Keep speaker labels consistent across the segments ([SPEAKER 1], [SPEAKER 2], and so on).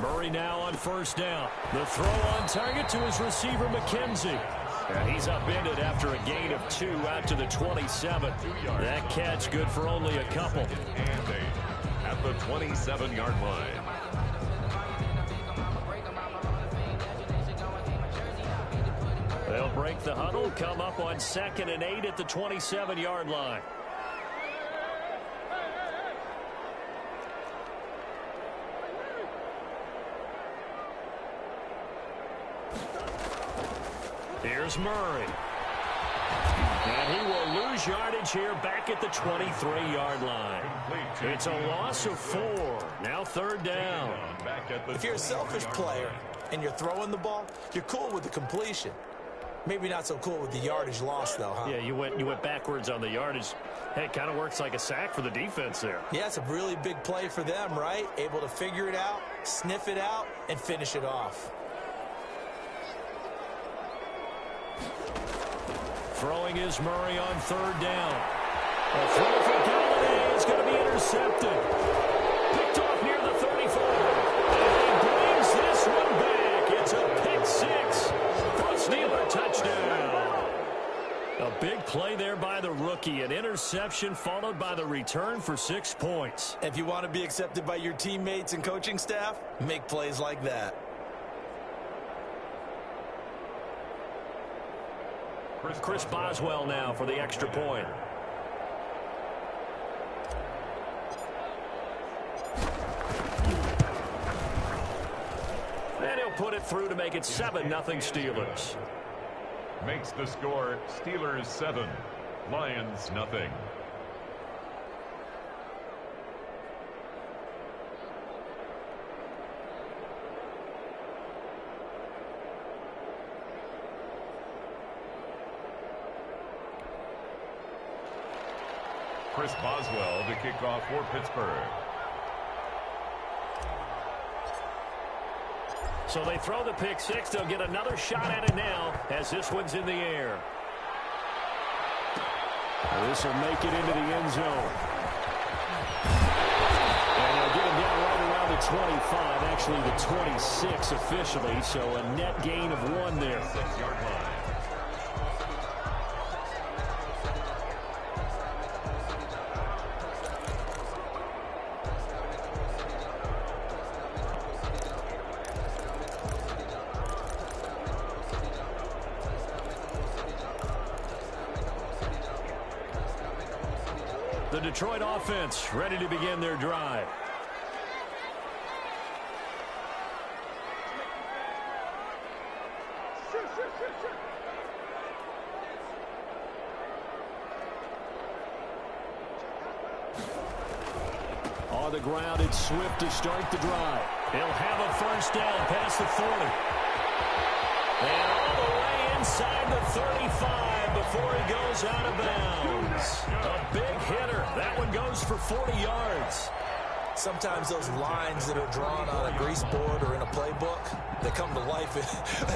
[SPEAKER 1] Murray now on first down. The throw on target to his receiver, McKenzie. And he's upended after a gain of 2 out to the 27. That catch good for only a couple.
[SPEAKER 2] And at the 27-yard line.
[SPEAKER 1] They'll break the huddle, come up on 2nd and 8 at the 27-yard line. Here's Murray. And he will lose yardage here back at the 23-yard line. It's a loss of 4. Now 3rd down.
[SPEAKER 3] If you're a selfish player and you're throwing the ball, you're cool with the completion. Maybe not so cool with the yardage loss, though, huh?
[SPEAKER 1] Yeah, you went backwards on the yardage. Hey, it kind of works like a sack for the defense there.
[SPEAKER 3] Yeah, it's a really big play for them, right? Able to figure it out, sniff it out, and finish it off.
[SPEAKER 1] Throwing is Murray on 3rd down. A throw for Galladay is going to be intercepted. Picked off near the 34. And he brings this one back. It's a pick 6. Steeler touchdown. A big play there by the rookie. An interception followed by the return for 6 points.
[SPEAKER 3] If you want to be accepted by your teammates and coaching staff, make plays like that.
[SPEAKER 1] Chris Boswell now for the extra point. And he'll put it through to make it 7-0 Steelers.
[SPEAKER 2] Makes the score Steelers 7, Lions nothing. Chris Boswell to kick off for Pittsburgh.
[SPEAKER 1] So they throw the pick 6. They'll get another shot at it now as this one's in the air. This will make it into the end zone. And they'll get him down right around the 25, actually the 26 officially, so a net gain of 1 there.
[SPEAKER 2] 6-yard line.
[SPEAKER 1] The Detroit offense ready to begin their drive. On the ground, it's Swift to start the drive. He'll have a first down past the 40. And all the way inside the 35 before he goes out of bounds. A big hitter. That one goes for 40 yards.
[SPEAKER 3] Sometimes those lines that are drawn on a grease board or in a playbook, they come to life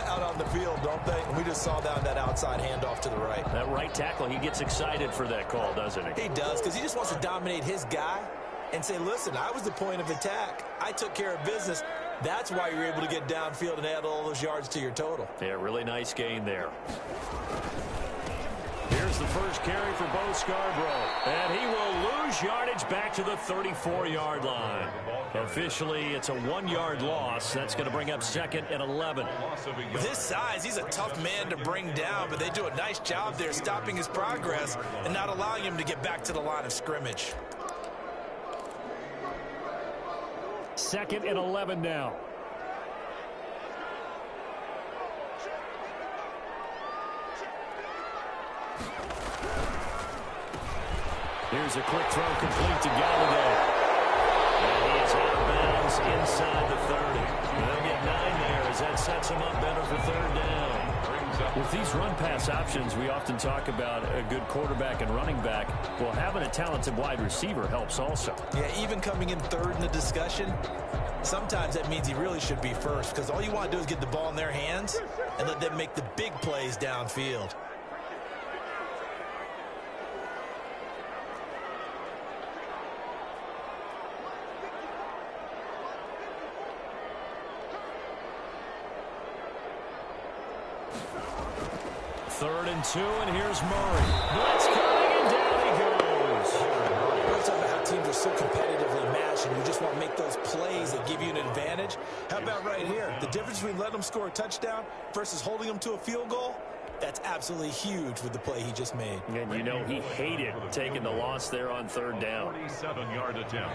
[SPEAKER 3] out on the field, don't they? And we just saw that outside handoff to the right.
[SPEAKER 1] That right tackle, he gets excited for that call, doesn't he?
[SPEAKER 3] He does, because he just wants to dominate his guy and say, listen, I was the point of attack. I took care of business. That's why you're able to get downfield and add all those yards to your total.
[SPEAKER 1] Yeah, really nice gain there. Here's the first carry for Bo Scarborough. And he will lose yardage back to the 34-yard line. Officially, it's a 1-yard loss. That's going to bring up 2nd and 11.
[SPEAKER 3] With his size, he's a tough man to bring down, but they do a nice job there stopping his progress and not allowing him to get back to the line of scrimmage.
[SPEAKER 1] 2nd and 11 now. Here's a quick throw complete to Galladay. And he is out of bounds inside the 30. They'll get 9 there as that sets him up better for 3rd down. With these run-pass options, we often talk about a good quarterback and running back. Well, having a talented wide receiver helps also.
[SPEAKER 3] Yeah, even coming in 3rd in the discussion, sometimes that means he really should be first, because all you want to do is get the ball in their hands and let them make the big plays downfield.
[SPEAKER 1] 3rd and 2, and here's Murray. Blitz coming, and down he goes.
[SPEAKER 3] We're talking about how teams are so competitively matched, and you just want to make those plays that give you an advantage. How about right here? The difference between letting them score a touchdown versus holding them to a field goal, that's absolutely huge with the play he just made.
[SPEAKER 1] And you know he hated taking the loss there on 3rd down.
[SPEAKER 2] 47-yard attempt.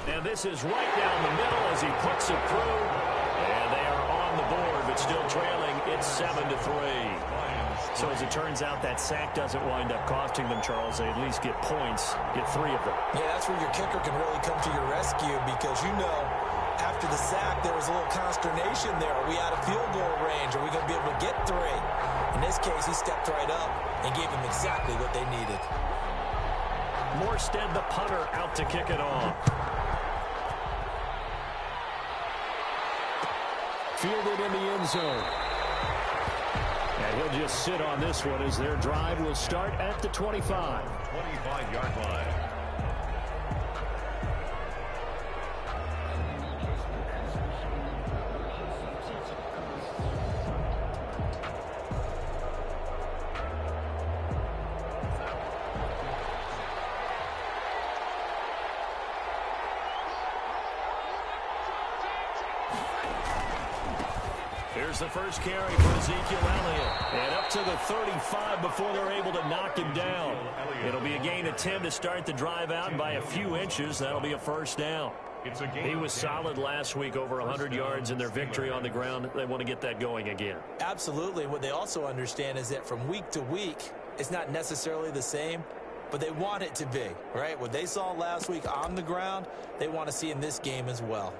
[SPEAKER 1] And this is right down the middle as he puts it through. And they are on the board, but still trailing. It's 7-3. So as it turns out, that sack doesn't wind up costing them, Charles. They at least get points, get 3 of them.
[SPEAKER 3] Yeah, that's where your kicker can really come to your rescue because, you know, after the sack, there was a little consternation there. Are we out of field goal range? Are we going to be able to get 3? In this case, he stepped right up and gave them exactly what they needed.
[SPEAKER 1] Morstead, the punter, out to kick it off. Fielded in the end zone. And he'll just sit on this one as their drive will start at the 25.
[SPEAKER 2] 25-yard line.
[SPEAKER 1] Here's the first carry for Ezekiel Elliott. And up to the 35 before they're able to knock him down. It'll be a gain of 10 to start the drive out, and by a few inches, that'll be a first down. He was solid last week, over 100 yards in their victory on the ground. They want to get that going again.
[SPEAKER 3] Absolutely. What they also understand is that from week to week, it's not necessarily the same, but they want it to be, right? What they saw last week on the ground, they want to see in this game as well.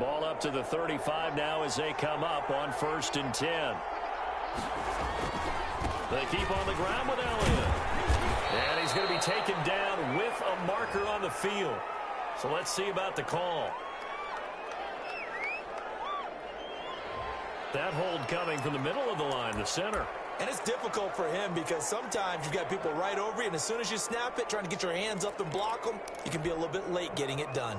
[SPEAKER 1] Ball up to the 35 now as they come up on 1st and 10. They keep on the ground with Elliott. And he's going to be taken down with a marker on the field. So let's see about the call. That hold coming from the middle of the line, the center.
[SPEAKER 3] And it's difficult for him because sometimes you've got people right over you, and as soon as you snap it, trying to get your hands up and block them, you can be a little bit late getting it done.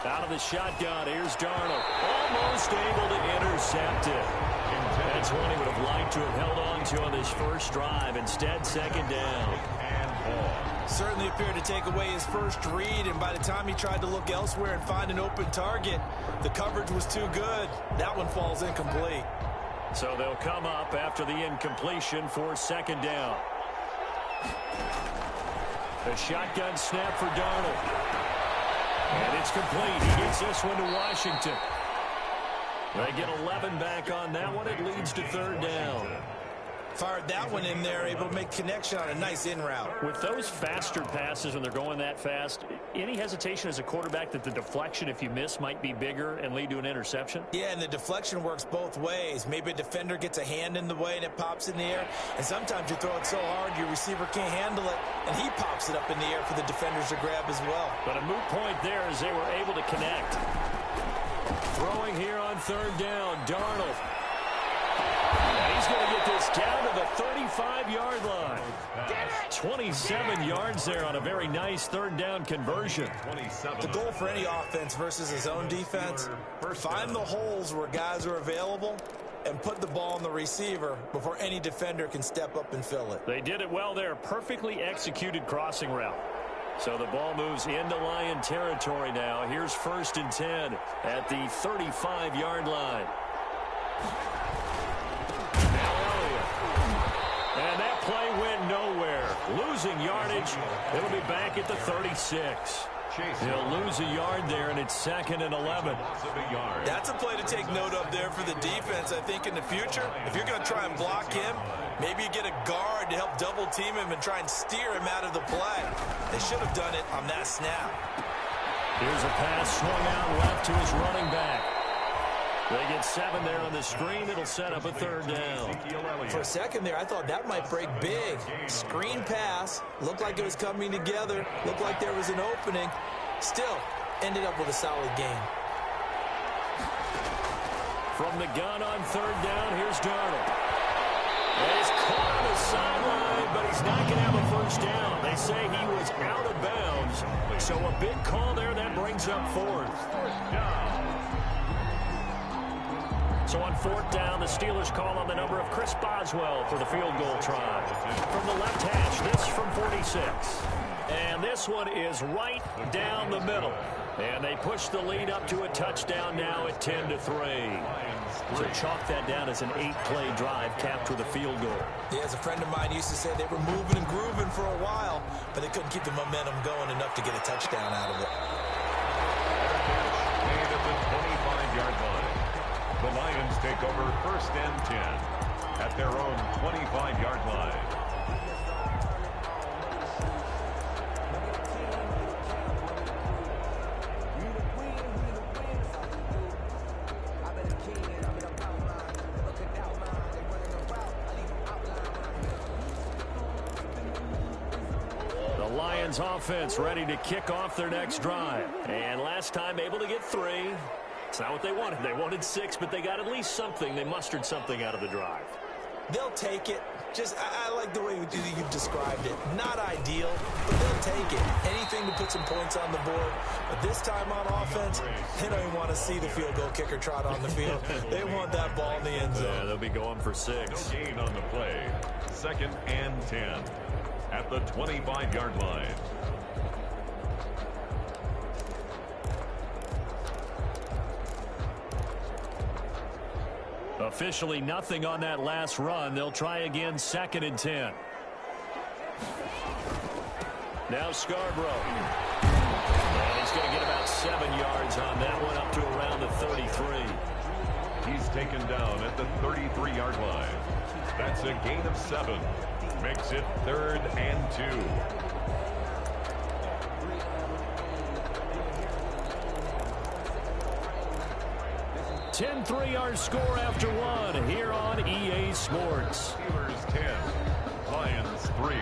[SPEAKER 1] Out of the shotgun, here's Darnold. Almost able to intercept it. That's one he would have liked to have held on to on this first drive. Instead, 2nd down.
[SPEAKER 3] Certainly appeared to take away his first read, and by the time he tried to look elsewhere and find an open target, the coverage was too good. That one falls incomplete.
[SPEAKER 1] So they'll come up after the incompletion for 2nd down. The shotgun snap for Darnold. And it's complete. He gets this one to Washington. They get 11 back on that one. It leads to 3rd down.
[SPEAKER 3] Fired that one in there, able to make connection on a nice in route.
[SPEAKER 1] With those faster passes when they're going that fast, any hesitation as a quarterback that the deflection, if you miss, might be bigger and lead to an interception?
[SPEAKER 3] Yeah, and the deflection works both ways. Maybe a defender gets a hand in the way and it pops in the air. And sometimes you throw it so hard your receiver can't handle it, and he pops it up in the air for the defenders to grab as well.
[SPEAKER 1] But a moot point there as they were able to connect. Throwing here on 3rd down, Darnold. And he's going to get this down to the 35-yard line. 27 yards there on a very nice 3rd down conversion.
[SPEAKER 3] The goal for any offense versus his own defense, find the holes where guys are available and put the ball on the receiver before any defender can step up and fill it.
[SPEAKER 1] They did it well there. Perfectly executed crossing route. So the ball moves into Lion territory now. Here's 1st and 10 at the 35-yard line. And that play went nowhere. Losing yardage. It'll be back at the 36. He'll lose a yard there, and it's 2nd and 11.
[SPEAKER 3] That's a play to take note of there for the defense, I think, in the future. If you're going to try and block him, maybe you get a guard to help double-team him and try and steer him out of the play. They should have done it on that snap.
[SPEAKER 1] Here's a pass swung out left to his running back. They get 7 there on the screen. It'll set up a 3rd down.
[SPEAKER 3] For a second there, I thought that might break big. Screen pass. Looked like it was coming together. Looked like there was an opening. Still, ended up with a solid gain.
[SPEAKER 1] From the gun on 3rd down, here's Darnold. He's caught on the sideline, but he's not going to have a 1st down. They say he was out of bounds. So a big call there. That brings up 4th. So on 4th down, the Steelers call on the number of Chris Boswell for the field goal try. From the left hash, this from 46. And this one is right down the middle. And they push the lead up to a touchdown now at 10-3. So chalk that down as an 8-play drive capped with a field goal.
[SPEAKER 3] Yeah, as a friend of mine used to say, they were moving and grooving for a while, but they couldn't keep the momentum going enough to get a touchdown out of it.
[SPEAKER 2] Made at the 25-yard line. The Lions take over 1st and 10 at their own 25-yard line.
[SPEAKER 1] Lions offense ready to kick off their next drive. And last time able to get 3. It's not what they wanted. They wanted 6, but they got at least something. They mustered something out of the drive.
[SPEAKER 3] They'll take it. I like the way you described it. Not ideal, but they'll take it. Anything to put some points on the board. But this time on offense, they don't even want to see the field goal kicker trot on the field. They want that ball in the end zone.
[SPEAKER 1] Yeah, they'll be going for 6.
[SPEAKER 2] No gain on the play. 2nd and 10 at the 25-yard line.
[SPEAKER 1] Officially nothing on that last run. They'll try again 2nd and 10. Now Scarborough. And he's going to get about 7 yards on that one, up to around the 33.
[SPEAKER 2] He's taken down at the 33-yard line. That's a gain of 7. Makes it 3rd and 2.
[SPEAKER 1] 10-3 our score after 1 here on EA Sports.
[SPEAKER 2] Steelers 10, Lions 3.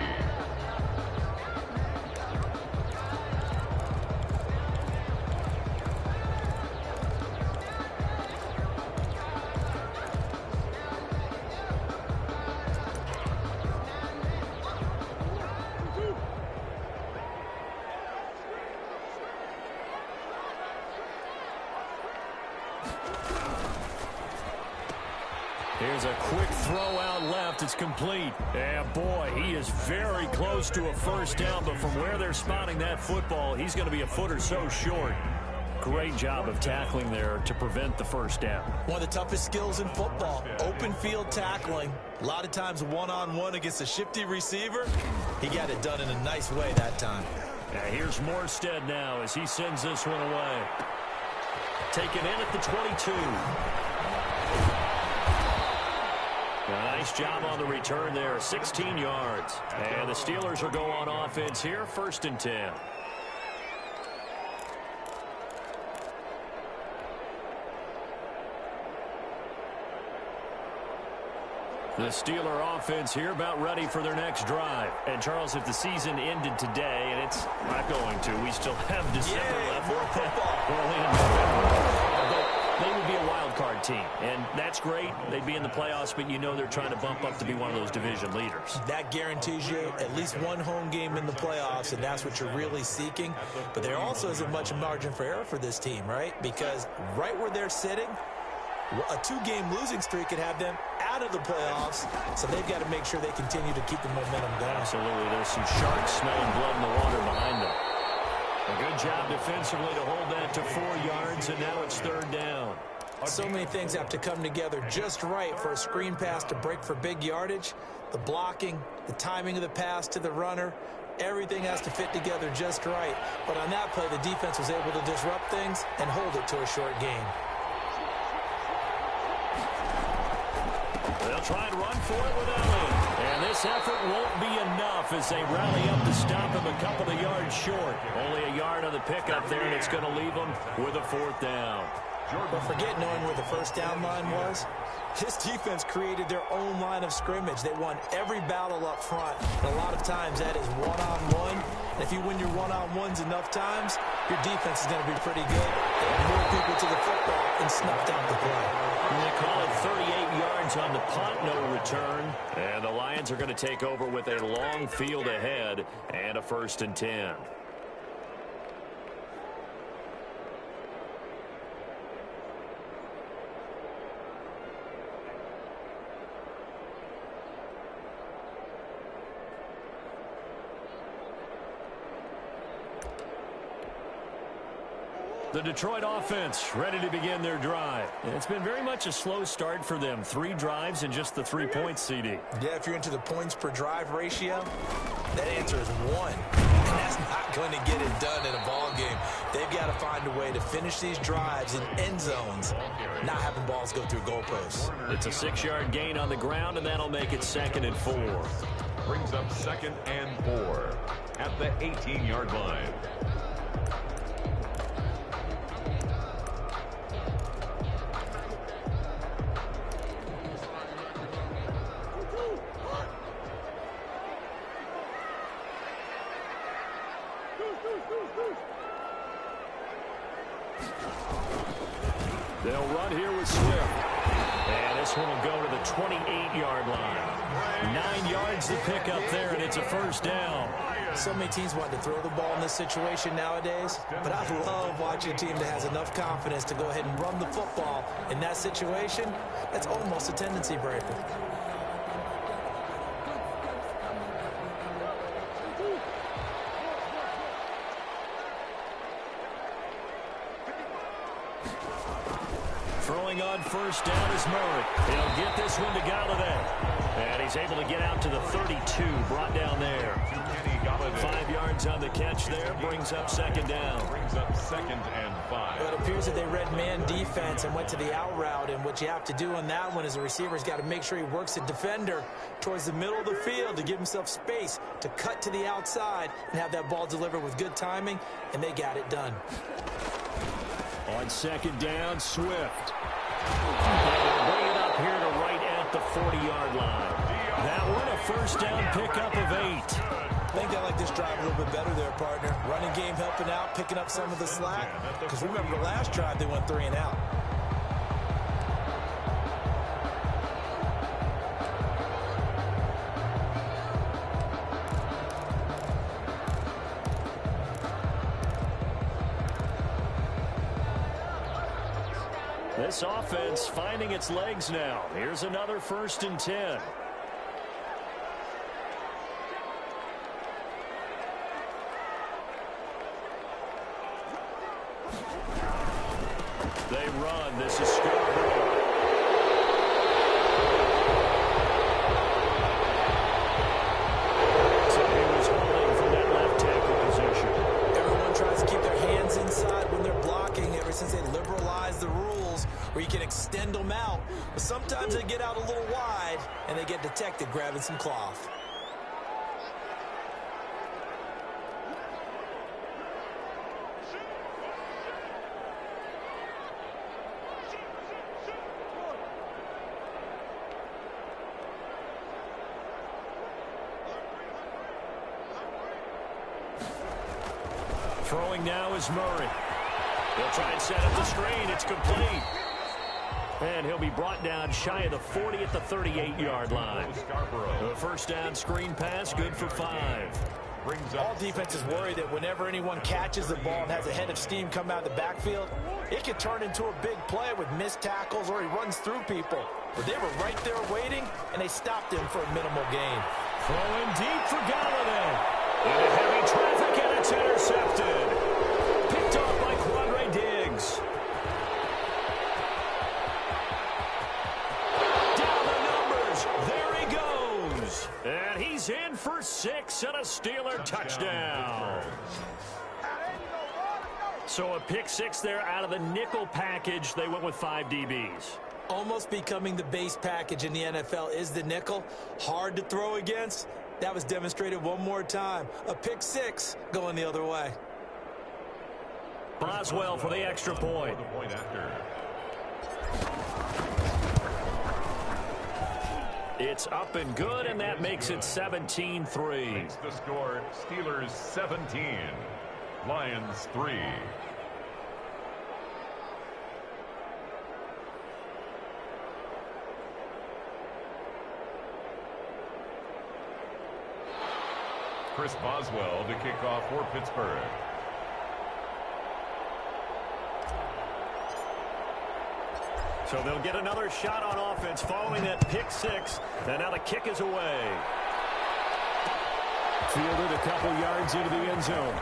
[SPEAKER 1] Here's a quick throw out left. It's complete. And boy, he is very close to a 1st down, but from where they're spotting that football, he's going to be a foot or so short. Great job of tackling there to prevent the 1st down.
[SPEAKER 3] One of the toughest skills in football, open field tackling. A lot of times one-on-one against a shifty receiver. He got it done in a nice way that time.
[SPEAKER 1] Here's Morstead now as he sends this one away. Taken in at the 22. A nice job on the return there, 16 yards. And the Steelers will go on offense here, 1st and 10. The Steeler offense here about ready for their next drive. And, Charles, if the season ended today, and it's not going to, we still have December left.
[SPEAKER 3] More football.
[SPEAKER 1] Early in November. They would be a wild card team, and that's great. They'd be in the playoffs, but you know they're trying to bump up to be one of those division leaders.
[SPEAKER 3] That guarantees you at least one home game in the playoffs, and that's what you're really seeking. But there also isn't much margin for error for this team, right? Because right where they're sitting, a 2-game losing streak could have them out of the playoffs, so they've got to make sure they continue to keep the momentum going.
[SPEAKER 1] Absolutely. There's some sharks smelling blood in the water behind them. A good job defensively to hold that to 4 yards, and now it's 3rd down.
[SPEAKER 3] So many things have to come together just right for a screen pass to break for big yardage. The blocking, the timing of the pass to the runner, everything has to fit together just right. But on that play, the defense was able to disrupt things and hold it to a short gain.
[SPEAKER 1] They'll try and run for it with Elliott. And this effort won't be enough as they rally up to stop him a couple of yards short. Only a yard on the pickup there, and it's going to leave them with a 4th down.
[SPEAKER 3] But forget knowing where the first down line was. This defense created their own line of scrimmage. They won every battle up front. And a lot of times that is one-on-one. And if you win your one-on-ones enough times, your defense is going to be pretty good. They have more people to the football and snuffed out the play.
[SPEAKER 1] They call it 38 yards on the punt, no return. And the Lions are going to take over with a long field ahead and a 1st and 10. The Detroit offense ready to begin their drive. It's been very much a slow start for them. 3 drives and just the 3 points, CD.
[SPEAKER 3] Yeah, if you're into the points per drive ratio, that answer is 1. And that's not going to get it done in a ball game. They've got to find a way to finish these drives in end zones, not having balls go through goalposts.
[SPEAKER 1] It's a 6-yard gain on the ground, and that'll make it 2nd and 4.
[SPEAKER 2] Brings up 2nd and 4 at the 18-yard line.
[SPEAKER 1] They'll run here with Swift. And this one will go to the 28-yard line. 9 yards to pick up there, and it's a 1st down.
[SPEAKER 3] So many teams want to throw the ball in this situation nowadays, but I love watching a team that has enough confidence to go ahead and run the football. In that situation, that's almost a tendency breaker.
[SPEAKER 1] Throwing on 1st down is Murray. He'll get this one to Galladay. And he's able to get out to the 32, brought down there. 5 yards on the catch there, brings up 2nd down.
[SPEAKER 2] Brings up 2nd and 5.
[SPEAKER 3] Well, it appears that they read man defense and went to the out route, and what you have to do on that one is the receiver's got to make sure he works the defender towards the middle of the field to give himself space to cut to the outside and have that ball delivered with good timing, and they got it done.
[SPEAKER 1] On 2nd down, Swift. They'll bring it up here to right at the 40-yard line. That one a 1st down pickup of 8.
[SPEAKER 3] I think they like this drive a little bit better there, partner. Running game helping out, picking up some of the slack. Because remember, the last drive they went 3 and out.
[SPEAKER 1] This offense finding its legs now. Here's another 1st and 10. They run. This is Scarborough. So he was holding from that left tackle position.
[SPEAKER 3] Everyone tries to keep their hands inside when they're blocking ever since they liberalized the rules where you can extend them out. But sometimes they get out a little wide and they get detected grabbing some cloth.
[SPEAKER 1] Throwing now is Murray. He'll try and set up the screen. It's complete. And he'll be brought down shy of the 40 at the 38-yard line. The 1st down screen pass, good for 5.
[SPEAKER 3] All defenses worry that whenever anyone catches the ball and has a head of steam come out of the backfield, it can turn into a big play with missed tackles or he runs through people. But they were right there waiting, and they stopped him for a minimal gain.
[SPEAKER 1] Throwing deep for Galladay. Into heavy traffic, and it's intercepted. Picked off by Quandre Diggs. Down the numbers. There he goes. And he's in for 6 and a Steeler touchdown. So a pick 6 there out of the nickel package. They went with 5 DBs.
[SPEAKER 3] Almost becoming the base package in the NFL is the nickel. Hard to throw against. That was demonstrated one more time. A pick six going the other way.
[SPEAKER 1] Boswell for the extra point. It's up and good, and that makes it 17-3.
[SPEAKER 2] Makes the score Steelers 17, Lions 3. Chris Boswell to kick off for Pittsburgh.
[SPEAKER 1] So they'll get another shot on offense following that pick six. And now the kick is away. Fielded a couple yards into the end zone.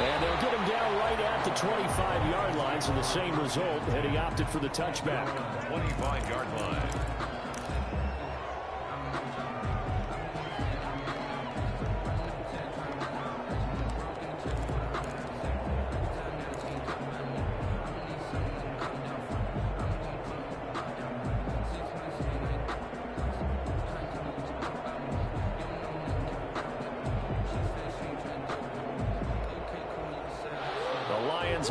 [SPEAKER 1] And they'll get him down right at the 25-yard line. So the same result, and he opted for the touchback.
[SPEAKER 2] 25-yard line.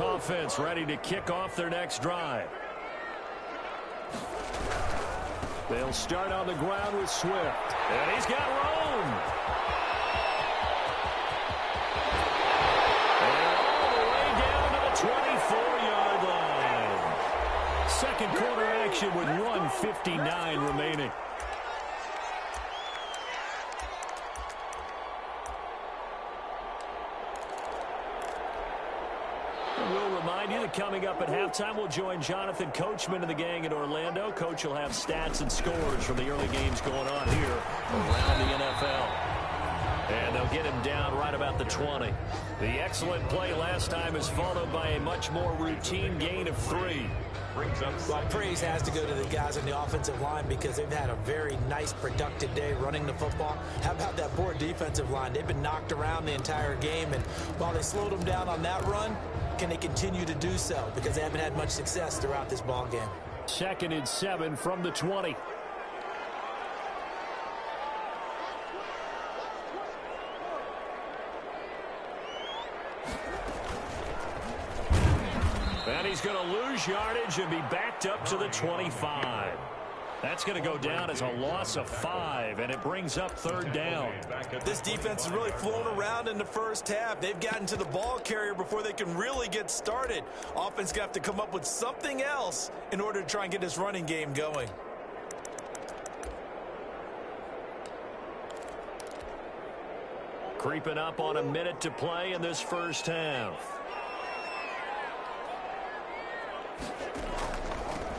[SPEAKER 1] Offense ready to kick off their next drive. They'll start on the ground with Swift. And he's got room. And all the way down to the 24-yard line. Second quarter action with 1:59 remaining. Coming up at halftime, we'll join Jonathan Coachman and the gang in Orlando. Coach will have stats and scores from the early games going on here around the NFL. And they'll get him down right about the 20. The excellent play last time is followed by a much more routine gain of 3.
[SPEAKER 3] Well, praise has to go to the guys on the offensive line because they've had a very nice, productive day running the football. How about that poor defensive line? They've been knocked around the entire game, and while they slowed them down on that run, can they continue to do so? Because they haven't had much success throughout this ball game.
[SPEAKER 1] 2nd and 7 from the 20. And he's going to lose yardage and be backed up to the 25. That's going to go down as a loss of 5, and it brings up 3rd down.
[SPEAKER 3] This defense has really flown around in the first half. They've gotten to the ball carrier before they can really get started. Offense got to come up with something else in order to try and get this running game going.
[SPEAKER 1] Creeping up on a minute to play in this first half.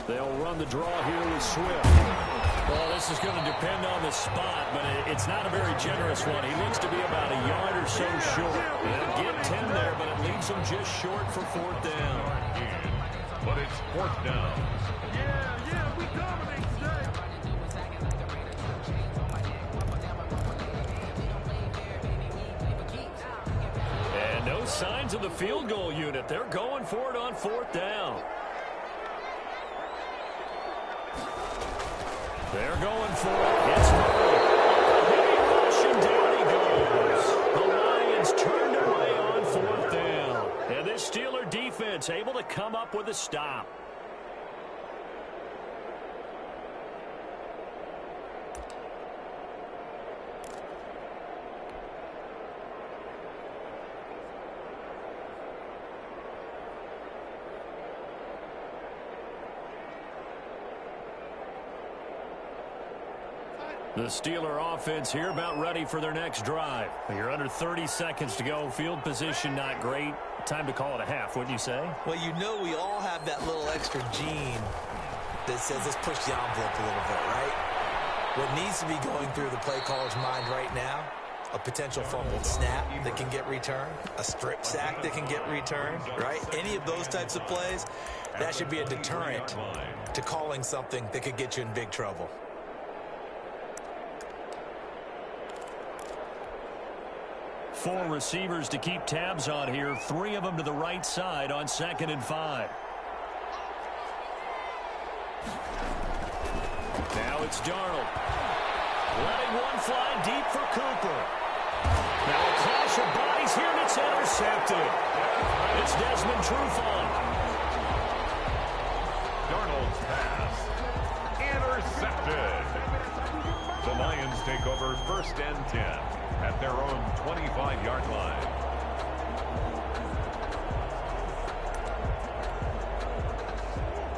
[SPEAKER 1] They'll run the draw here with Swift. Well, this is going to depend on the spot, but it's not a very generous one. He looks to be about a yard or so short. They'll get 10 there, but it leaves him just short for 4th down.
[SPEAKER 2] But it's 4th down.
[SPEAKER 4] Yeah, we dominate today.
[SPEAKER 1] And no signs of the field goal unit. They're going for it on 4th down. They're going for it. It's Murray. Rushing down he goes. The Lions turned away on 4th down. And this Steeler defense able to come up with a stop. The Steeler offense here about ready for their next drive. You're under 30 seconds to go. Field position not great. Time to call it a half, wouldn't you say?
[SPEAKER 3] Well, you know we all have that little extra gene that says let's push the envelope a little bit, right? What needs to be going through the play caller's mind right now, a potential fumbled snap that can get returned, a strip sack that can get returned, right? Any of those types of plays, that should be a deterrent to calling something that could get you in big trouble.
[SPEAKER 1] Four receivers to keep tabs on here. 3 of them to the right side on 2nd and 5. Now it's Darnold. Letting one fly deep for Cooper. Now a clash of bodies here, and it's intercepted. It's Desmond Trufant.
[SPEAKER 2] Darnold's pass. Intercepted. The Lions take over 1st and 10 at their own 25-yard line.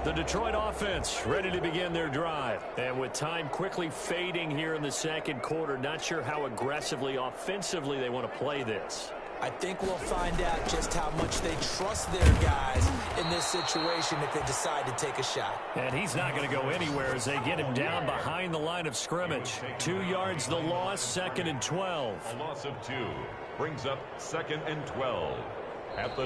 [SPEAKER 1] The Detroit offense ready to begin their drive. And with time quickly fading here in the second quarter, not sure how aggressively, offensively they want to play this.
[SPEAKER 3] I think we'll find out just how much they trust their guys in this situation if they decide to take a shot.
[SPEAKER 1] And he's not going to go anywhere as they get him down behind the line of scrimmage. 2 yards the loss, 2nd and 12.
[SPEAKER 2] A loss of 2 brings up 2nd and 12.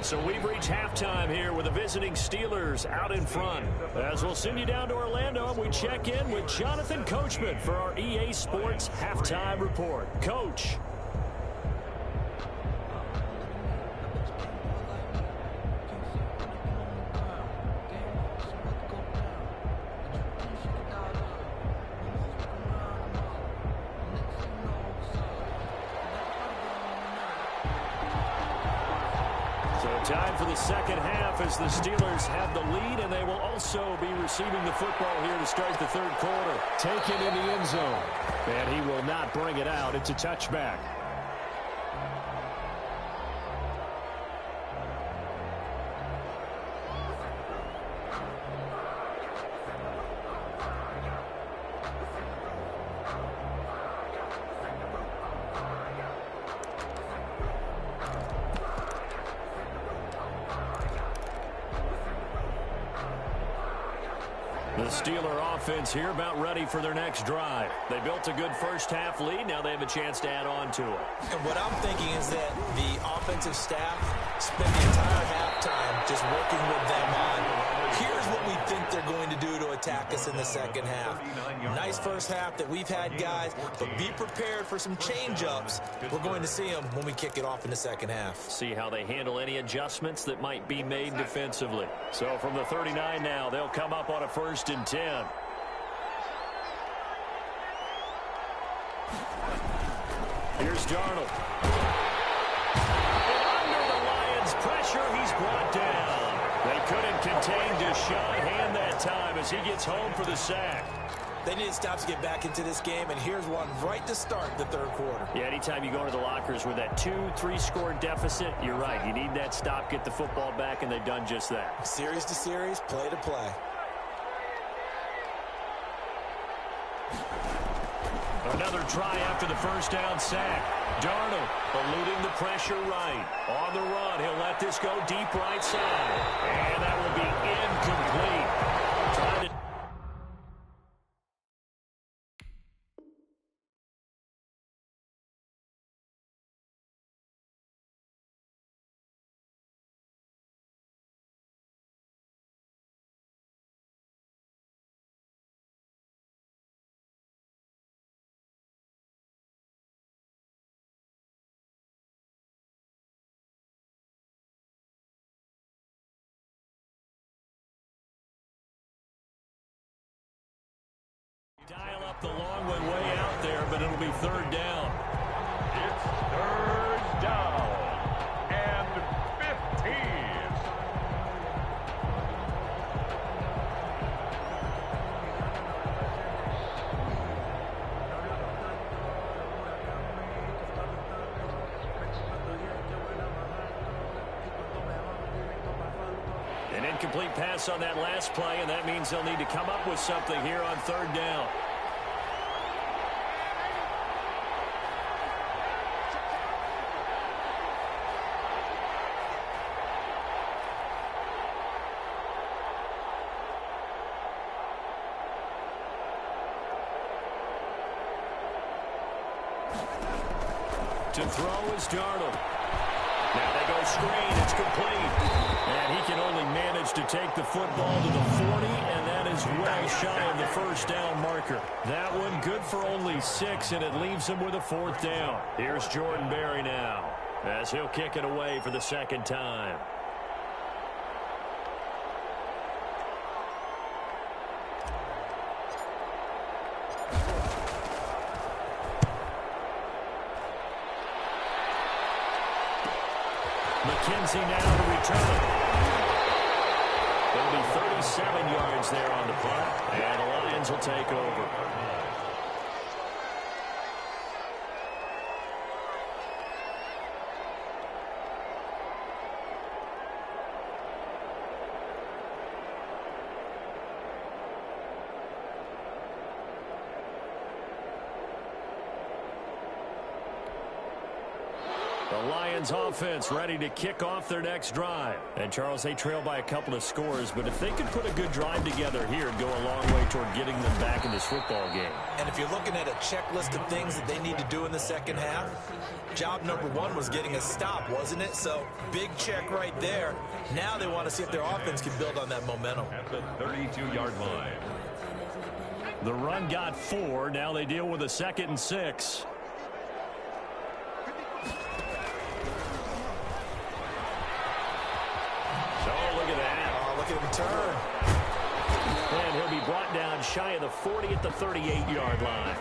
[SPEAKER 1] So we've reached halftime here with the visiting Steelers out in front. As we'll send you down to Orlando, we check in with Jonathan Coachman for our EA Sports Halftime Report. Coach. Time for the second half as the Steelers have the lead, and they will also be receiving the football here to start the third quarter. Taken in the end zone, and he will not bring it out. It's a touchback. The Steeler offense here about ready for their next drive. They built a good first half lead. Now they have a chance to add on to it.
[SPEAKER 3] And what I'm thinking is that the offensive staff spent the entire halftime just working with them on, here's what we think they're going to do to attack us in the second half. Nice first half that we've had, guys, but be prepared for some change-ups. We're going to see them when we kick it off in the second half.
[SPEAKER 1] See how they handle any adjustments that might be made defensively. So from the 39 now, they'll come up on a 1st and 10. Here's Darnold. And under the Lions' pressure, he's brought down. They couldn't contain Deshaun Hand that time as he gets home for the sack.
[SPEAKER 3] They need stops to get back into this game, and here's one right to start the third quarter.
[SPEAKER 1] Yeah, anytime you go into the lockers with that 2-3 score deficit, you're right. You need that stop, get the football back, and they've done just that.
[SPEAKER 3] Series to series, play to play.
[SPEAKER 1] Another try after the first down sack. Darnold eluding the pressure right. On the run, he'll let this go deep right side. And that will be incomplete. Trying to dial up the long way out there, but it'll be 3rd down.
[SPEAKER 2] It's 3rd down and 15.
[SPEAKER 1] An incomplete pass on that last play, and that means they'll need to come up with something here on 3rd down. To throw is Darnold. Now they go screen. It's complete. And he can only manage to take the football to the 40, and that is well shy of the 1st down marker. That one good for only 6, and it leaves him with a 4th down. Here's Jordan Berry now as he'll kick it away for the 2nd time. McKenzie now to return. There'll be 37 yards there on the punt, and the Lions will take over. The Lions offense ready to kick off their next drive. And, Charles, they trail by a couple of scores, but if they could put a good drive together here, it'd go a long way toward getting them back in this football game.
[SPEAKER 3] And if you're looking at a checklist of things that they need to do in the second half, job number one was getting a stop, wasn't it? So, big check right there. Now they want to see if their offense can build on that momentum.
[SPEAKER 2] At the 32-yard line.
[SPEAKER 1] The run got 4. Now they deal with a 2nd and 6.
[SPEAKER 3] Look at him turn.
[SPEAKER 1] And he'll be brought down shy of the 40 at the 38-yard line.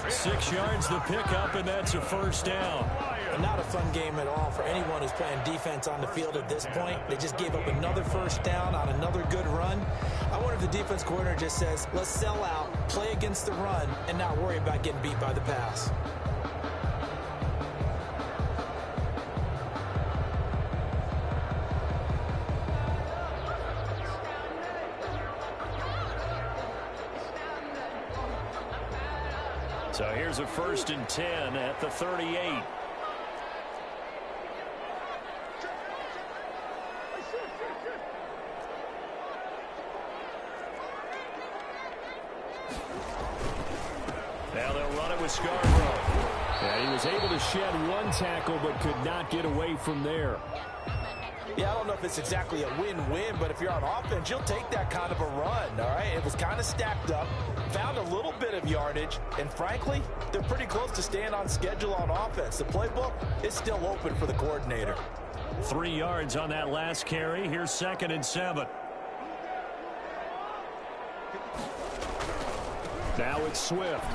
[SPEAKER 1] 6 yards the pickup, and that's a first down.
[SPEAKER 3] Not a fun game at all for anyone who's playing defense on the field at this point. They just gave up another first down on another good run. I wonder if the defense coordinator just says, let's sell out, play against the run, and not worry about getting beat by the pass.
[SPEAKER 1] So here's a 1st and 10 at the 38. Now they'll run it with Scarborough. And he was able to shed one tackle but could not get away from there.
[SPEAKER 3] Yeah, I don't know if it's exactly a win-win, but if you're on offense, you'll take that kind of a run, all right? It was kind of stacked up, found a little bit of yardage, and frankly, they're pretty close to staying on schedule on offense. The playbook is still open for the coordinator.
[SPEAKER 1] 3 yards on that last carry. Here's 2nd and 7. Now it's Swift.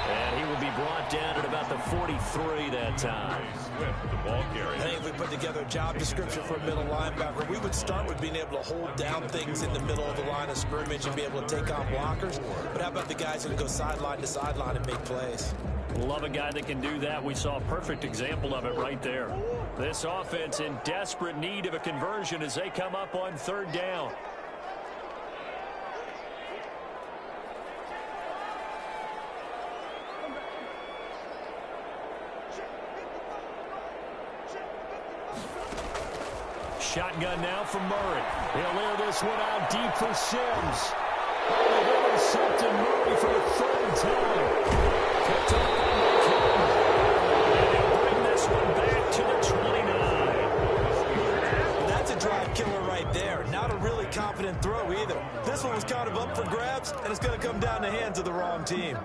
[SPEAKER 1] And he will be brought down at about the 43 that time.
[SPEAKER 2] Swift, the ball carrier.
[SPEAKER 3] I think if we put together a job description for a middle linebacker, we would start with being able to hold down things in the middle of the line of scrimmage and be able to take on blockers. But how about the guys who can go sideline to sideline and make plays?
[SPEAKER 1] Love a guy that can do that. We saw a perfect example of it right there. This offense in desperate need of a conversion as they come up on 3rd down. Shotgun now from Murray. He'll air this one out deep for Sims. Oh, intercepted Murray for the 3rd time. Picked up by McKinnon. And he'll bring this one back to the 29.
[SPEAKER 3] That's a drive killer right there. Not a really confident throw either. This one was kind of up for grabs, and it's going to come down the hands of the wrong team.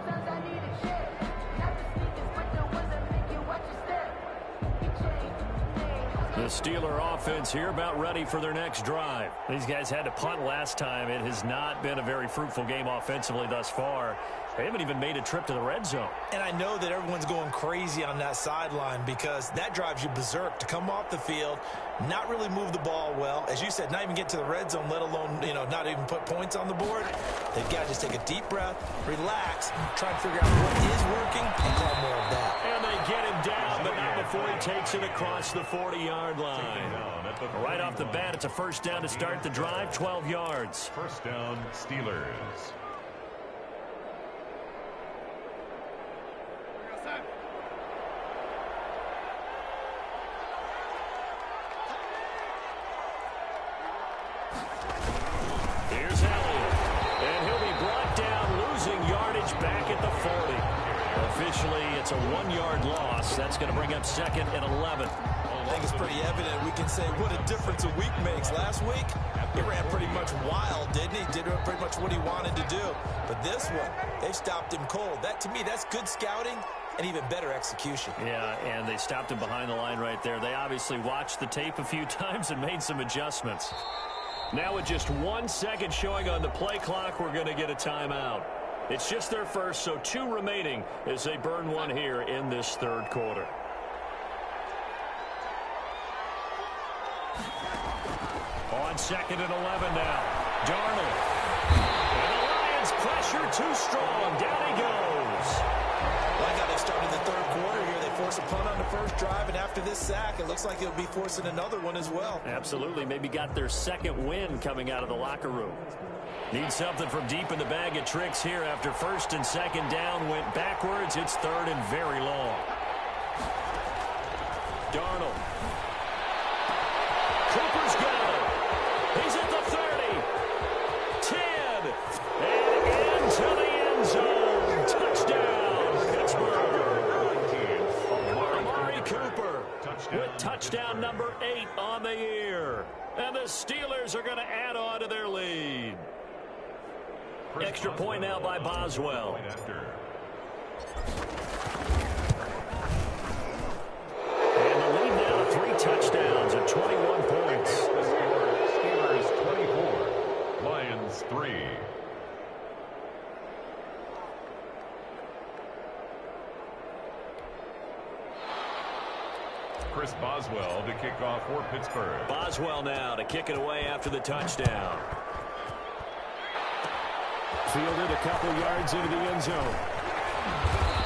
[SPEAKER 1] The Steeler offense here about ready for their next drive. These guys had to punt last time. It has not been a very fruitful game offensively thus far. They haven't even made a trip to the red zone.
[SPEAKER 3] And I know that everyone's going crazy on that sideline because that drives you berserk to come off the field, not really move the ball well. As you said, not even get to the red zone, let alone, not even put points on the board. They've got to just take a deep breath, relax, try to figure out what is working, and call more of that.
[SPEAKER 1] And they get him down, but not before he takes it across the 40-yard line. Right off the bat, it's a first down to start the drive, 12 yards.
[SPEAKER 2] First down, Steelers.
[SPEAKER 1] Here's Elliott. And he'll be brought down, losing yardage back at the 40. Officially, it's a 1-yard loss. That's going to bring up 2nd and 11.
[SPEAKER 3] I think it's pretty evident. We can say what a difference a week makes. Last week, he ran pretty much wild, didn't he? Did pretty much what he wanted to do. But this one, they've stopped him cold. That, to me, that's good scouting and even better execution.
[SPEAKER 1] Yeah, and they stopped him behind the line right there. They obviously watched the tape a few times and made some adjustments. Now with just 1 second showing on the play clock, we're going to get a timeout. It's just their first, so 2 remaining as they burn one here in this 3rd quarter. on 2nd and 11 now. Darnold. And the Lions pressure too strong. Down he goes.
[SPEAKER 3] Like how they started the third quarter here. They force a punt on the first drive, and after this sack, it looks like they'll be forcing another one as well.
[SPEAKER 1] Absolutely. Maybe got their second win coming out of the locker room. Need something from deep in the bag of tricks here after 1st and 2nd down. Went backwards. It's 3rd and very long. Darnold. Cooper's good. He's at the 30. 10. And into the end zone. Touchdown, Pittsburgh. Amari Cooper with touchdown number 8 on the year. And the Steelers are going to add on to their lead. Extra point now by Boswell. And the lead now to 3 touchdowns at 21 points.
[SPEAKER 2] Steelers 24, Lions 3. Chris Boswell to kick off for Pittsburgh.
[SPEAKER 1] Boswell now to kick it away after the touchdown. Fielded a couple yards into the end zone.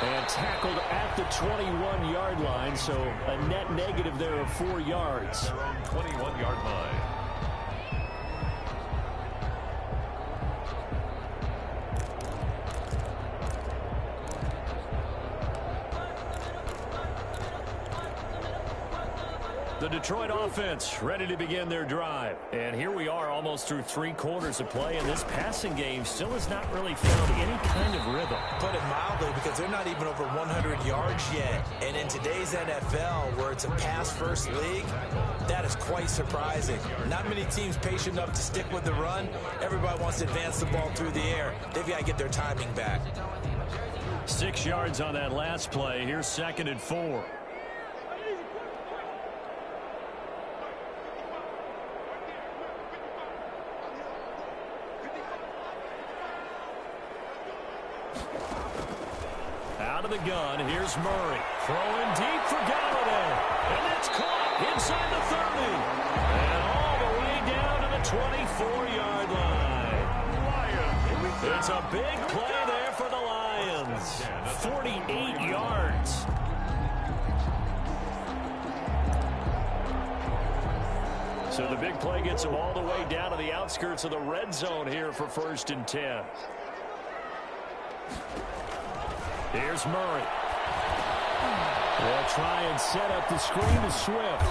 [SPEAKER 1] And tackled at the 21-yard line, so a net negative there of 4 yards.
[SPEAKER 2] Their own 21-yard line.
[SPEAKER 1] The Detroit offense ready to begin their drive. And here we are almost through 3 quarters of play, and this passing game still has not really found any kind of rhythm.
[SPEAKER 3] Put it mildly, because they're not even over 100 yards yet. And in today's NFL, where it's a pass-first league, that is quite surprising. Not many teams patient enough to stick with the run. Everybody wants to advance the ball through the air. They've got to get their timing back.
[SPEAKER 1] 6 yards on that last play. Here's 2nd and 4. Out of the gun, here's Murray. Throwing deep for Galladay. And it's caught inside the 30. And all the way down to the 24-yard line. It's a big play there for the Lions. 48 yards. So the big play gets them all the way down to the outskirts of the red zone here for 1st and 10. Here's Murray. They'll try and set up the screen to Swift.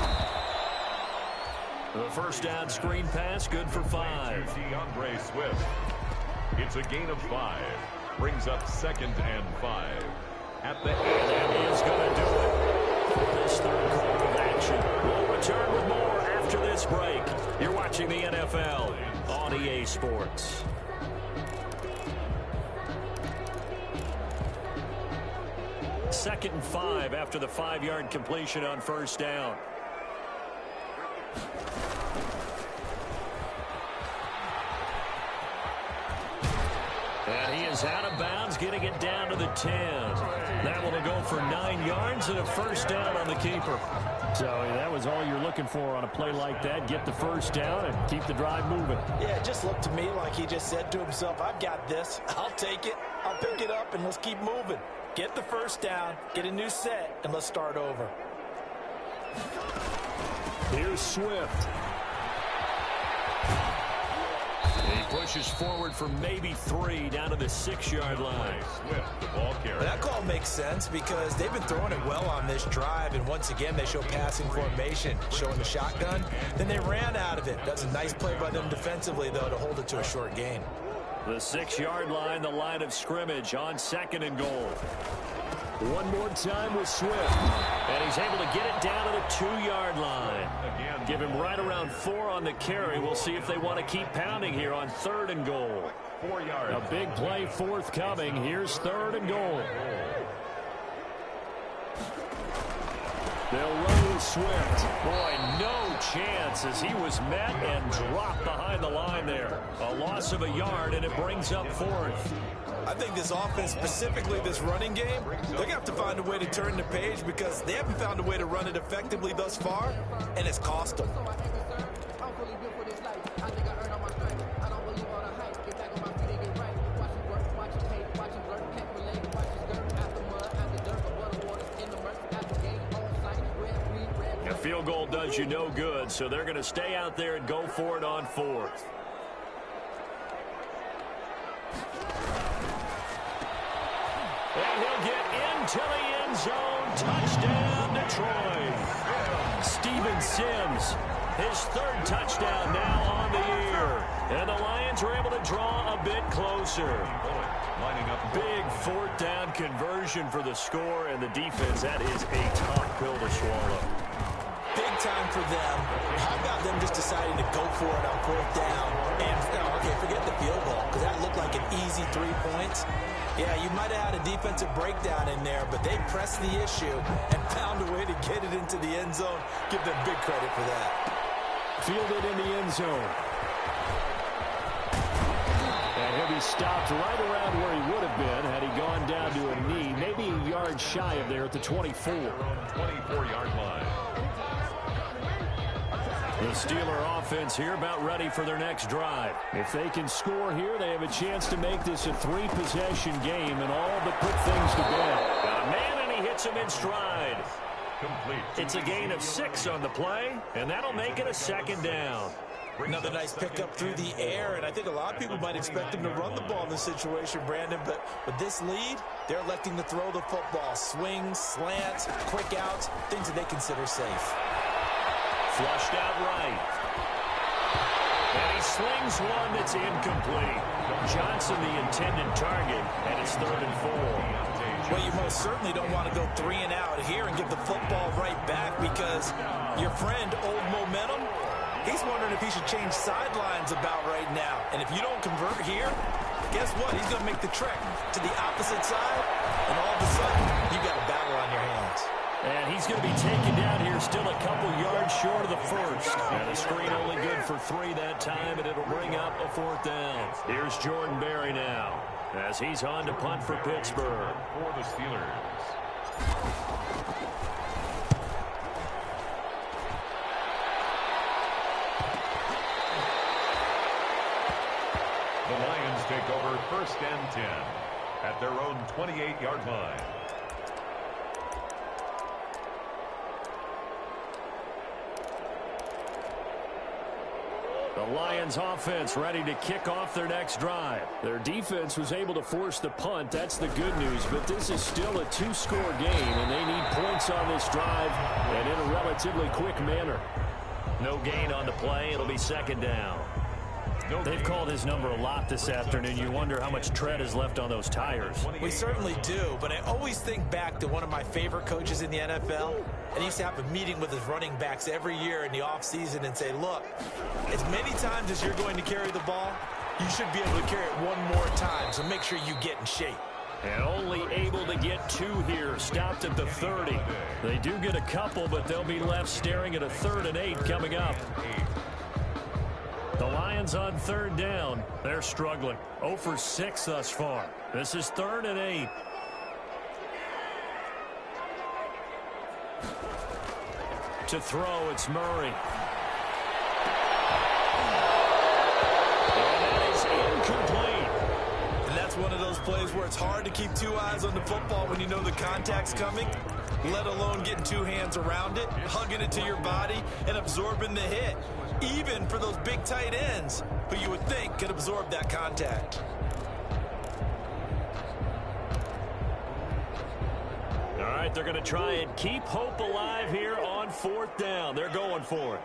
[SPEAKER 1] The first down screen pass, good for 5.
[SPEAKER 2] DeAndre Swift. It's a gain of 5. Brings up 2nd and 5. At the end.
[SPEAKER 1] And he is going to do it for this 3rd quarter of action. We'll return with more after this break. You're watching the NFL on EA Sports. Second and 5 after the 5-yard completion on 1st down. And he is out of bounds, getting it down to the 10. That will go for 9 yards and a 1st down on the keeper. So that was all you're looking for on a play like that. Get the 1st down and keep the drive moving.
[SPEAKER 3] Yeah, it just looked to me like he just said to himself, I've got this. I'll take it. I'll pick it up, and let's keep moving. Get the 1st down, get a new set, and let's start over.
[SPEAKER 1] Here's Swift. He pushes forward for maybe 3 down to the 6-yard line.
[SPEAKER 2] Swift, the ball carrier.
[SPEAKER 3] That call makes sense because they've been throwing it well on this drive, and once again they show passing formation, showing the shotgun. Then they ran out of it. That's a nice play by them defensively, though, to hold it to a short gain.
[SPEAKER 1] The 6-yard line, the line of scrimmage on 2nd and goal. One more time with Swift. And he's able to get it down to the 2-yard line.
[SPEAKER 2] Again.
[SPEAKER 1] Give him right around 4 on the carry. We'll see if they want to keep pounding here on 3rd and goal.
[SPEAKER 2] 4 yards.
[SPEAKER 1] A big play forthcoming. Here's 3rd and goal. They'll run with Swift. Boy, no chance as he was met and dropped behind the line there. A loss of a yard, and it brings up 4th.
[SPEAKER 3] I think this offense, specifically this running game, they're going to have to find a way to turn the page because they haven't found a way to run it effectively thus far, and it's cost them.
[SPEAKER 1] field goal does you no good, so they're going to stay out there and go for it on fourth. And he'll get into the end zone. Touchdown, Detroit. Steven Sims, his third touchdown now on the year. And the Lions are able to draw a bit closer. Big fourth down conversion for the score, and the defense, that is a tough pill to swallow.
[SPEAKER 3] Big time for them. How about them just deciding to go for it on fourth down? And, okay, forget the field goal, because that looked like an easy 3 points. Yeah, you might have had a defensive breakdown in there, but they pressed the issue and found a way to get it into the end zone. Give them big credit for that.
[SPEAKER 1] Fielded in the end zone. And he'll be stopped right around where he would have been had he gone down to a knee, maybe a yard shy of there at the 24.
[SPEAKER 2] 24-yard line.
[SPEAKER 1] The Steeler offense here about ready for their next drive. If they can score here, they have a chance to make this a three-possession game and all but put things to bed. Got a man, and he hits him in stride.
[SPEAKER 2] Complete.
[SPEAKER 1] It's a gain of 6 on the play, and that'll make it a second down.
[SPEAKER 3] Another nice pickup through the air, and I think a lot of people might expect him to run the ball in this situation, Brandon, but with this lead, they're electing to throw the football. Swings, slants, quick outs, things that they consider safe.
[SPEAKER 1] Flushed out right. And he slings one that's incomplete. Johnson the intended target, and it's 3rd and 4.
[SPEAKER 3] Well, you most certainly don't want to go 3 and out here and give the football right back, because your friend, Old Momentum, he's wondering if he should change sidelines about right now. And if you don't convert here, guess what? He's going to make the trek to the opposite side, and all of a sudden, you've got a battle on your hands.
[SPEAKER 1] And he's going to be taken down here still a couple yards short of the first. And the screen only good for 3 that time, and it'll bring up a 4th down. Here's Jordan Berry now as he's on to punt for Pittsburgh.
[SPEAKER 2] For the Steelers. The Lions take over 1st and 10 at their own 28-yard line.
[SPEAKER 1] The Lions offense ready to kick off their next drive. Their defense was able to force the punt. That's the good news, but this is still a 2-score game, and they need points on this drive and in a relatively quick manner. No gain on the play. It'll be 2nd down. They've called his number a lot this afternoon. You wonder how much tread is left on those tires.
[SPEAKER 3] We certainly do, but I always think back to one of my favorite coaches in the NFL, and he used to have a meeting with his running backs every year in the offseason and say, look, as many times as you're going to carry the ball, you should be able to carry it one more time, so make sure you get in shape.
[SPEAKER 1] And only able to get 2 here, stopped at the 30. They do get a couple, but they'll be left staring at a 3rd and 8 coming up. The Lions on 3rd down. They're struggling. 0 for 6 thus far. This is 3rd and 8. To throw, it's Murray. And that is incomplete.
[SPEAKER 3] And that's one of those plays where it's hard to keep 2 eyes on the football when you know the contact's coming, let alone getting 2 hands around it, hugging it to your body, and absorbing the hit. Even for those big tight ends who you would think could absorb that contact.
[SPEAKER 1] All right, they're going to try and keep hope alive here on 4th down. They're going for it.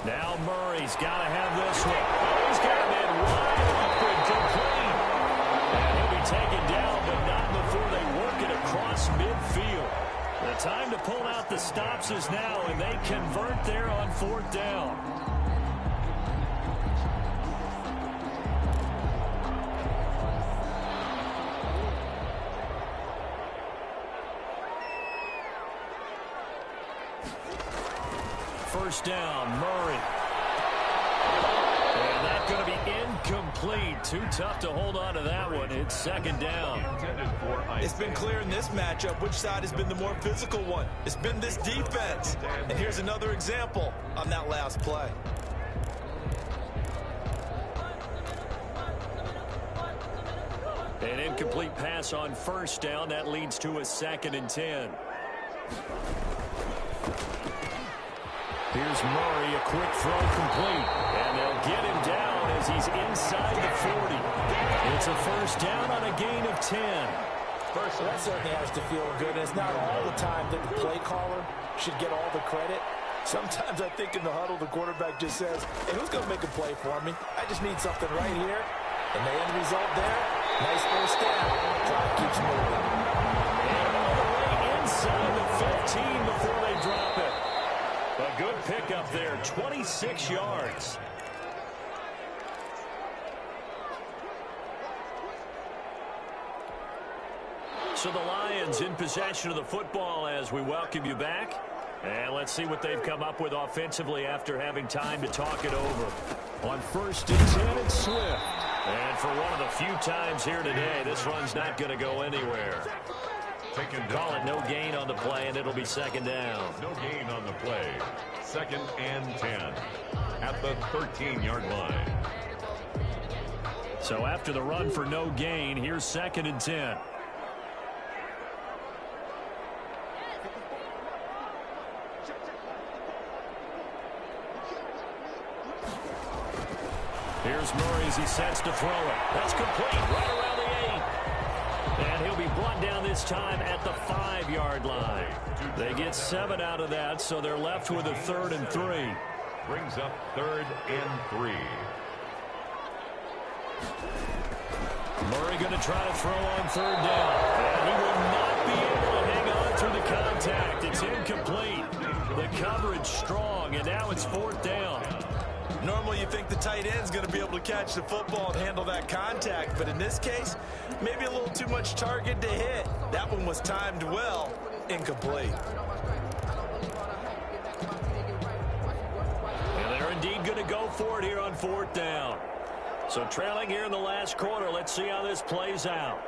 [SPEAKER 1] Now Murray's got to have this one. Oh, he's got him in wide open, complete. And he'll be taken down, but not before they work it across midfield. The time to pull out the stops is now, and they convert there on 4th down. First down, Murray. And that's going to be incomplete. incomplete. Too tough to hold on to that one. It's second down.
[SPEAKER 3] It's been clear in this matchup which side has been the more physical one. It's been this defense. And here's another example on that last play.
[SPEAKER 1] An incomplete pass on first down. That leads to a 2nd and 10. Here's Murray, a quick throw complete. And they'll get him down as he's inside the 40. It's a first down on a gain of 10.
[SPEAKER 3] Well, that certainly has to feel good. And it's not all the time that the play caller should get all the credit. Sometimes I think in the huddle, the quarterback just says, hey, who's going to make a play for me? I just need something right here. And the end result there, nice first down. Drive keeps moving.
[SPEAKER 1] And all the way inside the 15 before they drop it. A good pickup there, 26 yards. So the Lions in possession of the football as we welcome you back. And let's see what they've come up with offensively after having time to talk it over. On 1st and 10, it's Swift. And for one of the few times here today, this run's not going to go anywhere. Call it no gain on the play, and it'll be second down.
[SPEAKER 2] No gain on the play. 2nd and 10 at the 13-yard line.
[SPEAKER 1] So after the run for no gain, here's 2nd and 10. Here's Murray as he sets to throw it. That's complete right around the 8. And he'll be brought down this time at the 5-yard line. They get 7 out of that, so they're left with a 3rd and 3.
[SPEAKER 2] Brings up 3rd and 3.
[SPEAKER 1] Murray going to try to throw on 3rd down. And he will not be able to hang on through the contact. It's incomplete. The coverage strong, and now it's 4th down.
[SPEAKER 3] Normally you think the tight end's going to be able to catch the football and handle that contact, but in this case, maybe a little too much target to hit. That one was timed well, incomplete.
[SPEAKER 1] And they're indeed going to go for it here on 4th down. So trailing here in the last quarter, let's see how this plays out.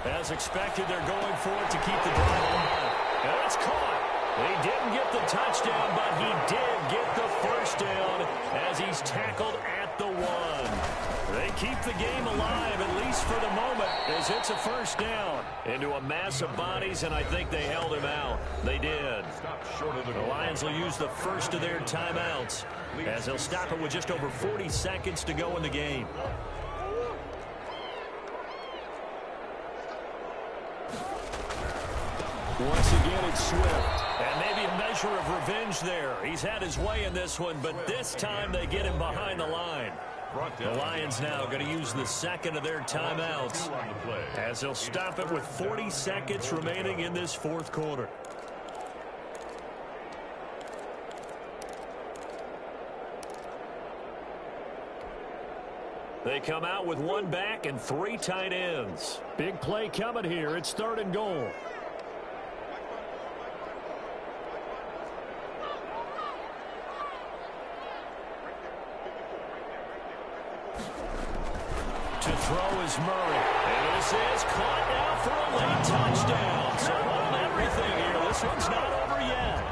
[SPEAKER 1] As expected, they're going for it to keep the drive alive. And it's caught. He didn't get the touchdown, but he did get the first down as he's tackled at the 1. They keep the game alive, at least for the moment, as it's a first down into a mass of bodies, and I think they held him out. They did. The Lions will use the first of their timeouts as they'll stop it with just over 40 seconds to go in the game. Once again, it's Swift. And maybe a measure of revenge there. He's had his way in this one, but this time they get him behind the line. The Lions now going to use the 2nd of their timeouts as they'll stop it with 40 seconds remaining in this 4th quarter. They come out with 1 back and 3 tight ends. Big play coming here. It's 3rd and goal. To throw is Murray. And this is caught now for a late touchdown. So hold everything here. This one's not over yet.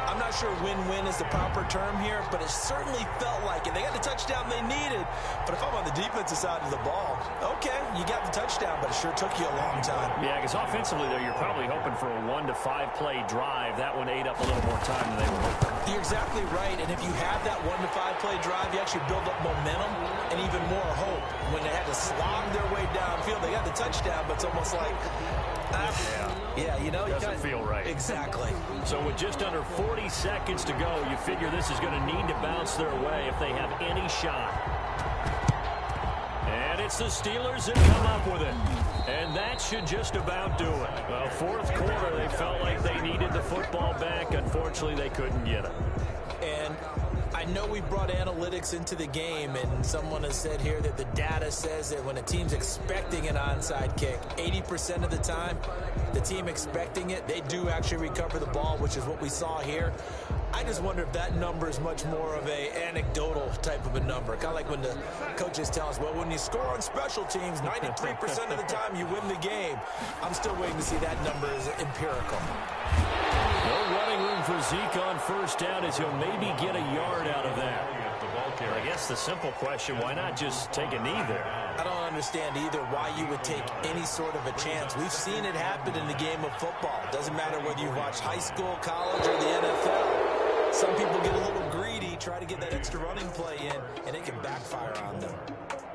[SPEAKER 3] I'm not sure win-win is the proper term here, but it certainly felt like it. They got the touchdown they needed. But if I'm on the defensive side of the ball, okay, you got the touchdown, but it sure took you a long time.
[SPEAKER 1] Yeah, because offensively, though, you're probably hoping for a 1 to 5 play drive. That one ate up a little more time than they were hoping.
[SPEAKER 3] You're exactly right, and if you have that 1 to 5 play drive, you actually build up momentum and even more hope. When they had to slog their way downfield, they got the touchdown, but it's almost like, yeah, you know,
[SPEAKER 1] doesn't feel right.
[SPEAKER 3] Exactly.
[SPEAKER 1] So with just under 40 seconds to go, you figure this is going to need to bounce their way if they have any shot. And it's the Steelers that come up with it. And that should just about do it. Well, 4th quarter, they felt like they needed the football back. Unfortunately, they couldn't get it.
[SPEAKER 3] And I know we brought analytics into the game, and someone has said here that the data says that when a team's expecting an onside kick, 80% of the time, the team expecting it, they do actually recover the ball, which is what we saw here. I just wonder if that number is much more of a anecdotal type of a number. Kind of like when the coaches tell us, well, when you score on special teams, 93% of the time you win the game. I'm still waiting to see that number as empirical.
[SPEAKER 1] No running room for Zeke on first down as he'll maybe get a yard out of that. I guess the simple question, why not just take a knee there?
[SPEAKER 3] I don't understand either why you would take any sort of a chance. We've seen it happen in the game of football. Doesn't matter whether you watch high school, college, or the NFL. Some people get a little greedy, try to get that extra running play in, and it can backfire on them.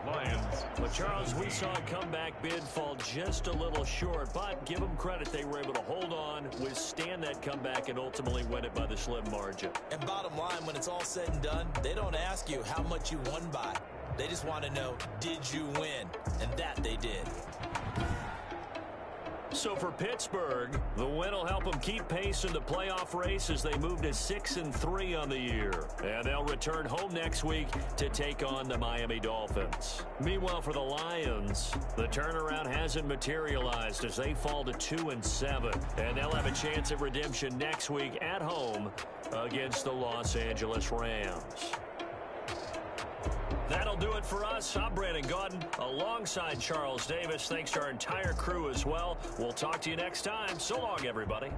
[SPEAKER 2] Lions.
[SPEAKER 1] But, Charles, we saw a comeback bid fall just a little short, but give them credit. They were able to hold on, withstand that comeback, and ultimately win it by the slim margin.
[SPEAKER 3] And bottom line, when it's all said and done, they don't ask you how much you won by. They just want to know, did you win? And that they did.
[SPEAKER 1] So for Pittsburgh, the win will help them keep pace in the playoff race as they move to 6-3 on the year. And they'll return home next week to take on the Miami Dolphins. Meanwhile, for the Lions, the turnaround hasn't materialized as they fall to 2-7. And they'll have a chance at redemption next week at home against the Los Angeles Rams. That'll do it for us. I'm Brandon Gaudin alongside Charles Davis. Thanks to our entire crew as well. We'll talk to you next time. So long, everybody.